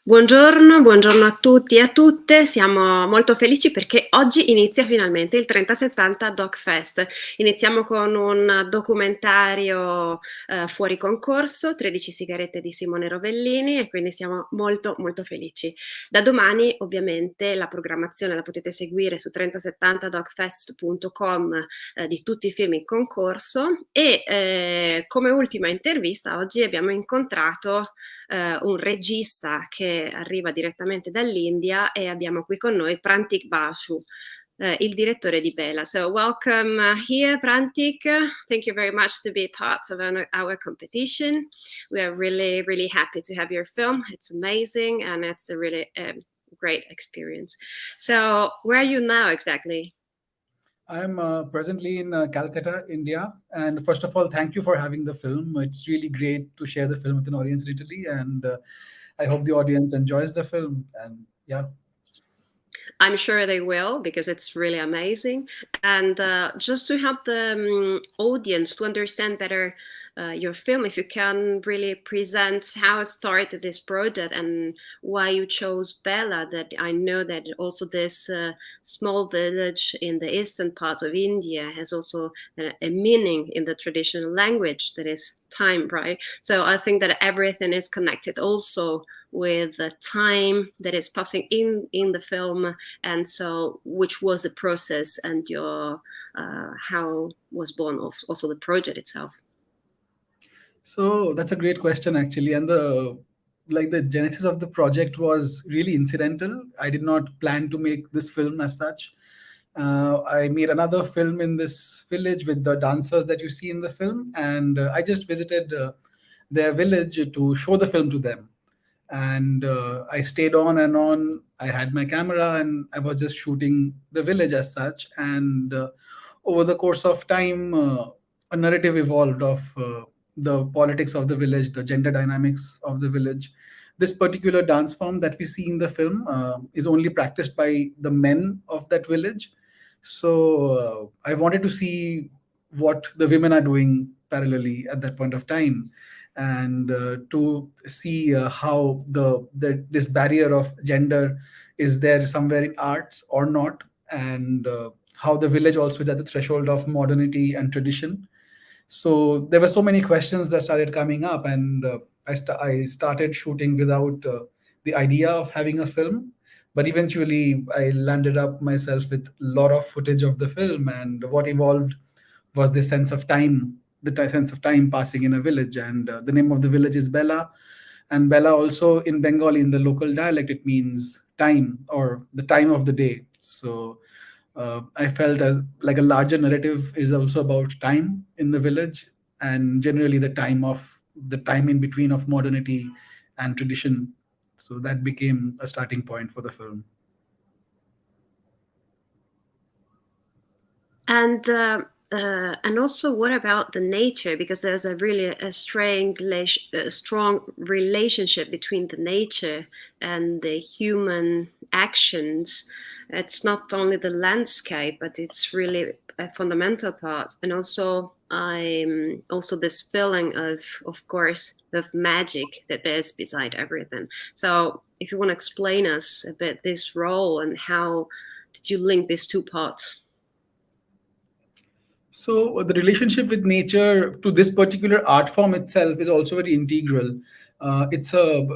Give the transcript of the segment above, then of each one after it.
Buongiorno a tutti e a tutte, siamo molto felici perché oggi inizia finalmente il 3070 Doc Fest. Iniziamo con un documentario fuori concorso, 13 sigarette di Simone Rovellini, e quindi siamo molto felici. Da domani ovviamente la programmazione la potete seguire su 3070docfest.com di tutti i film in concorso e come ultima intervista oggi abbiamo incontrato un regista che arriva direttamente dall'India, e abbiamo qui con noi Prantik Basu, il direttore di Bela. So welcome here, Prantik. Thank you very much to be part of our competition. We are really happy to have your film. It's amazing and it's a really great experience. So where are you now exactly? I'm presently in Calcutta, India. And first of all, thank you for having the film. It's really great to share the film with an audience in Italy. And I hope the audience enjoys the film. And yeah. I'm sure they will, because it's really amazing. And just to help the audience to understand better your film, if you can really present how started this project and why you chose Bela. That I know that also this small village in the eastern part of India has also a meaning in the traditional language, that is time, right? So I think that everything is connected also with the time that is passing in the film, and so which was the process and your how was born also the project itself. So that's a great question, actually. And the genesis of the project was really incidental. I did not plan to make this film as such. I made another film in this village with the dancers that you see in the film, and I just visited their village to show the film to them. And I stayed on and on. I had my camera and I was just shooting the village as such. And over the course of time, a narrative evolved of the politics of the village, the gender dynamics of the village. This particular dance form that we see in the film is only practiced by the men of that village. So I wanted to see what the women are doing parallelly at that point of time, and to see how this barrier of gender is there somewhere in arts or not, and how the village also is at the threshold of modernity and tradition. So there were so many questions that started coming up, and I started shooting without the idea of having a film. But eventually, I landed up myself with a lot of footage of the film, and what evolved was this sense of time, sense of time passing in a village. And the name of the village is Bela, and Bela also in Bengali, in the local dialect, it means time or the time of the day. So I felt as like a larger narrative is also about time in the village, and generally the time in between of modernity and tradition. So that became a starting point for the film. And also, what about the nature? Because there's a strong relationship between the nature and the human actions. It's not only the landscape, but it's really a fundamental part. And also, also this feeling of course, of magic that there's beside everything. So, if you want to explain us a bit this role and how did you link these two parts? So the relationship with nature to this particular art form itself is also very integral. It's an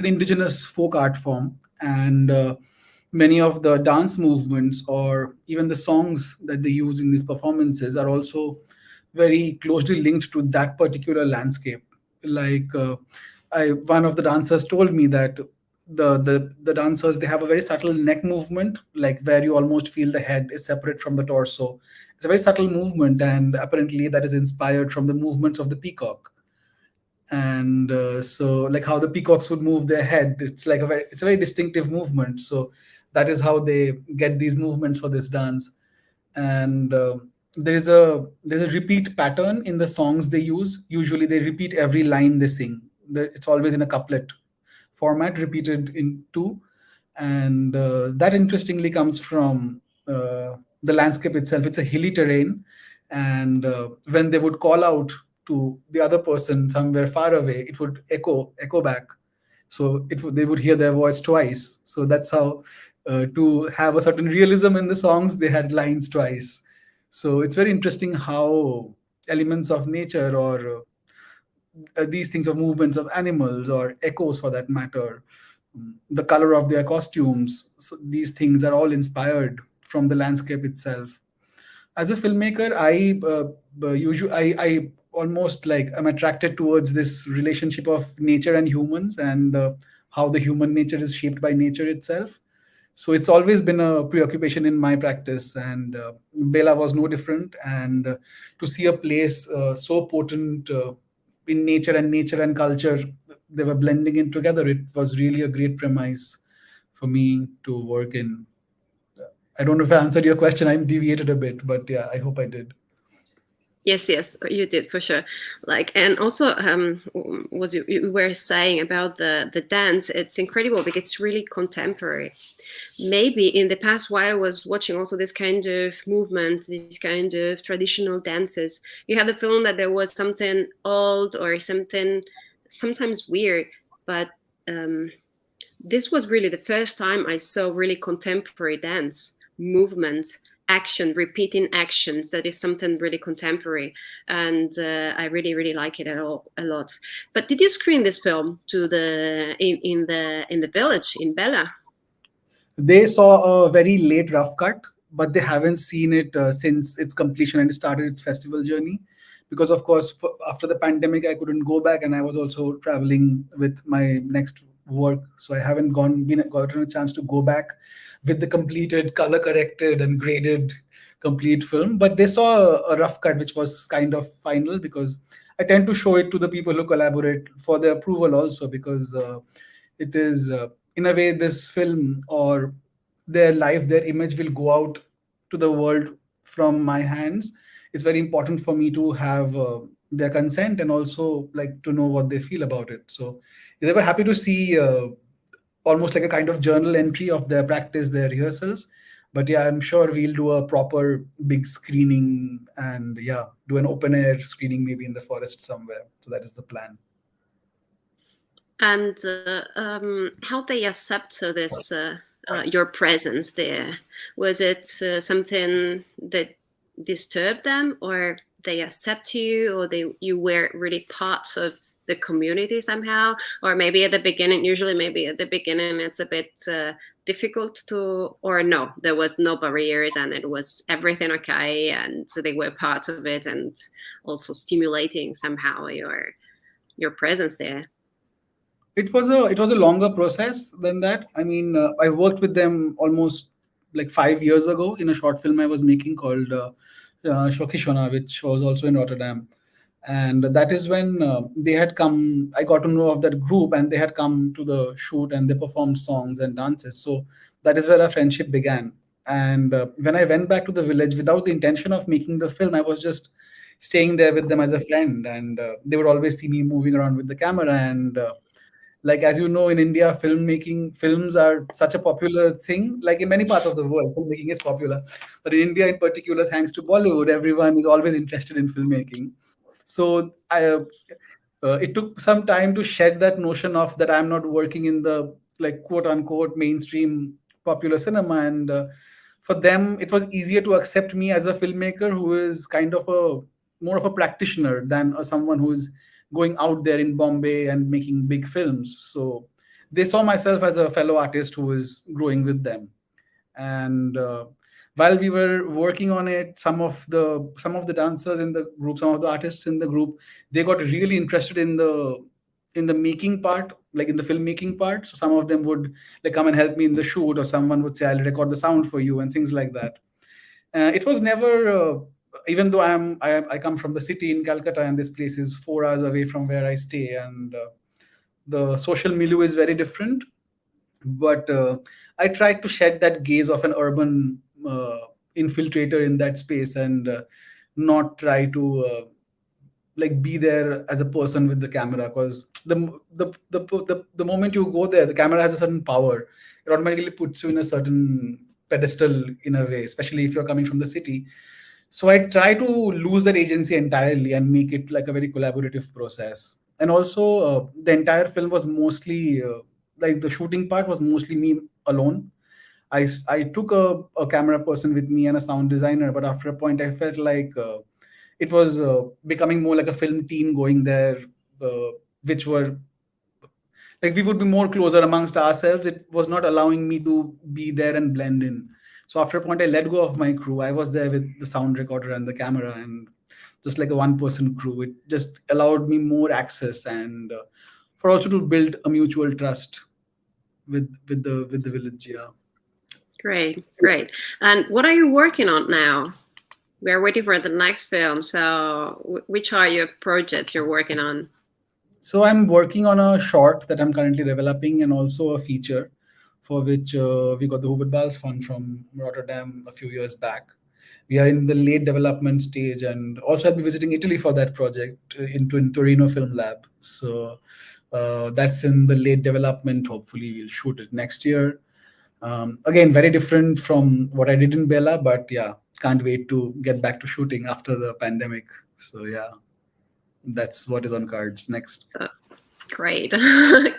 indigenous folk art form, and many of the dance movements or even the songs that they use in these performances are also very closely linked to that particular landscape. Like one of the dancers told me that the dancers, they have a very subtle neck movement, like where you almost feel the head is separate from the torso. It's a very subtle movement, and apparently that is inspired from the movements of the peacock. And so, like how the peacocks would move their head, it's a very distinctive movement. So that is how they get these movements for this dance. And there's a repeat pattern in the songs they use. Usually, they repeat every line they sing. It's always in a couplet format, repeated in two. And that interestingly comes from the landscape itself. It's a hilly terrain, and when they would call out to the other person somewhere far away, it would echo back. So they would hear their voice twice. So that's how, to have a certain realism in the songs, they had lines twice. So it's very interesting how elements of nature, or these things of movements of animals or echoes for that matter, the color of their costumes, so these things are all inspired from the landscape itself. As a filmmaker, I almost like I'm attracted towards this relationship of nature and humans, and how the human nature is shaped by nature itself. So it's always been a preoccupation in my practice, and Bela was no different. And to see a place so potent in nature and culture, they were blending in together. It was really a great premise for me to work in. I don't know if I answered your question. I deviated a bit, but yeah, I hope I did. Yes, yes, you did for sure. Like, and also, was you were saying about the dance? It's incredible because it's really contemporary. Maybe in the past, while I was watching also this kind of movement, this kind of traditional dances, you had the feeling that there was something old or something sometimes weird, but this was really the first time I saw really contemporary dance movements, action, repeating actions. That is something really contemporary, and I really like it a lot. But did you screen this film to the in the village in Bela? They saw a very late rough cut, but they haven't seen it since its completion and started its festival journey. Because of course, after the pandemic, I couldn't go back, and I was also traveling with my next work, so I haven't gotten a chance to go back with the completed, color corrected, and graded complete film. But they saw a rough cut, which was kind of final, because I tend to show it to the people who collaborate for their approval also, because it is, in a way, this film or their life, their image will go out to the world from my hands. It's very important for me to have their consent, and also like to know what they feel about it. So they were happy to see, almost like a kind of journal entry of their practice, their rehearsals. But yeah, I'm sure we'll do a proper big screening, and yeah, do an open air screening maybe in the forest somewhere. So that is the plan. And how they accept this your presence there? Was it something that disturbed them, or they accept you, or you were really part of the community somehow? Or maybe at the beginning, usually maybe at the beginning it's a bit difficult to, or no, there was no barriers and it was everything okay, and so they were part of it and also stimulating somehow your presence there. It was a longer process than that. I mean, I worked with them almost like 5 years ago in a short film I was making called Shokishona, which was also in Rotterdam. And that is when they had come. I got to know of that group, and they had come to the shoot, and they performed songs and dances. So that is where our friendship began. And when I went back to the village without the intention of making the film, I was just staying there with them as a friend, and they would always see me moving around with the camera. And like, as you know, in India, films are such a popular thing. Like in many parts of the world, filmmaking is popular, but in India in particular, thanks to Bollywood, everyone is always interested in filmmaking. So it took some time to shed that notion of that I'm not working in the, like, quote unquote mainstream popular cinema. And for them it was easier to accept me as a filmmaker who is kind of a more of a practitioner than someone who's going out there in Bombay and making big films. So they saw myself as a fellow artist who is growing with them. And while we were working on it, some of the dancers in the group, some of the artists in the group, they got really interested in the making part, like in the filmmaking part. So some of them would like come and help me in the shoot, or someone would say, I'll record the sound for you, and things like that. It was never, even though I come from the city in Calcutta, and this place is 4 hours away from where I stay, and the social milieu is very different. But I tried to shed that gaze of an urban infiltrator in that space, and not try to like be there as a person with the camera, because the moment you go there, the camera has a certain power. It automatically puts you in a certain pedestal in a way, especially if you're coming from the city. So I try to lose that agency entirely and make it like a very collaborative process. and also the entire film was mostly like the shooting part was mostly me alone. I took a camera person with me and a sound designer, but after a point, I felt like it was becoming more like a film team going there, uh, which were like we would be more closer amongst ourselves. It was not allowing me to be there and blend in. So after a point, I let go of my crew. I was there with the sound recorder and the camera, and just like a one-person crew. It just allowed me more access and for also to build a mutual trust with the village. Yeah. Great, great. And what are you working on now? We are waiting for the next film. So, which are your projects you're working on? So I'm working on a short that I'm currently developing, and also a feature for which we got the Bals Fund from Rotterdam a few years back. We are in the late development stage, and also I'll be visiting Italy for that project in Torino Film Lab. So that's in the late development. Hopefully, we'll shoot it next year. Again, very different from what I did in Bela, but yeah, can't wait to get back to shooting after the pandemic. So yeah, that's what is on cards next. So, great.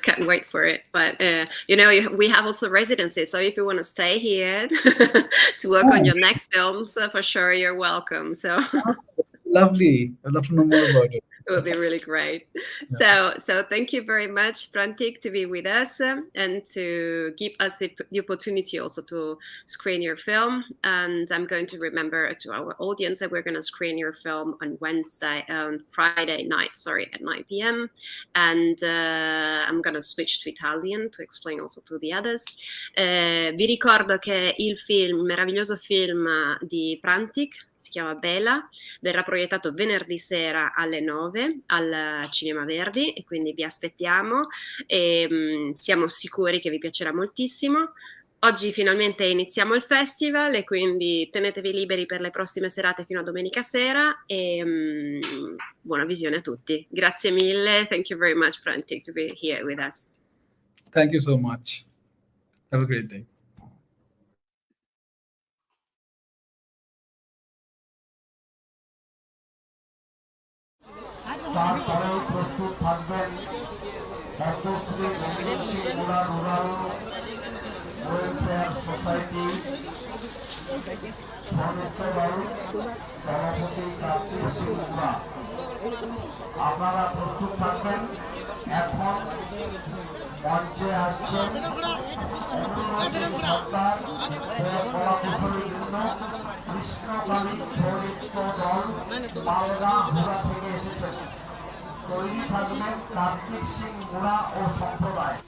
Can't wait for it. But we have also residencies, so if you want to stay here to work on your next films, for sure you're welcome. So lovely. I'd love to know more about it. it would be really great. Yeah. So thank you very much, Prantik, to be with us and to give us the opportunity also to screen your film. And I'm going to remember to our audience that we're going to screen your film on Friday night, at 9 p.m. And I'm going to switch to Italian to explain also to the others. Vi ricordo che il meraviglioso film di Prantik, si chiama Bela, verrà proiettato venerdì sera alle 9 al Cinema Verdi, e quindi vi aspettiamo e siamo sicuri che vi piacerà moltissimo. Oggi finalmente iniziamo il festival e quindi tenetevi liberi per le prossime serate fino a domenica sera e buona visione a tutti. Grazie mille. Thank you very much, Prantik, to be here with us. Thank you so much. Have a great day. তারপরেও প্রস্তুত থাকবেন একত্রে rural welfare society সভাপতি কার্তিক সিং মুরা। আপনারা প্রস্তুত থাকবেন। এখন মঞ্চে আসছেন সরকার কলাকুশলীর জন্য কৃষ্ণকালী চরিত্র দল মালদা হুড়া থেকে এসেছেন। তৈরি থাকবেন কার্তিক সিং মুরা ও সম্প্রদায়।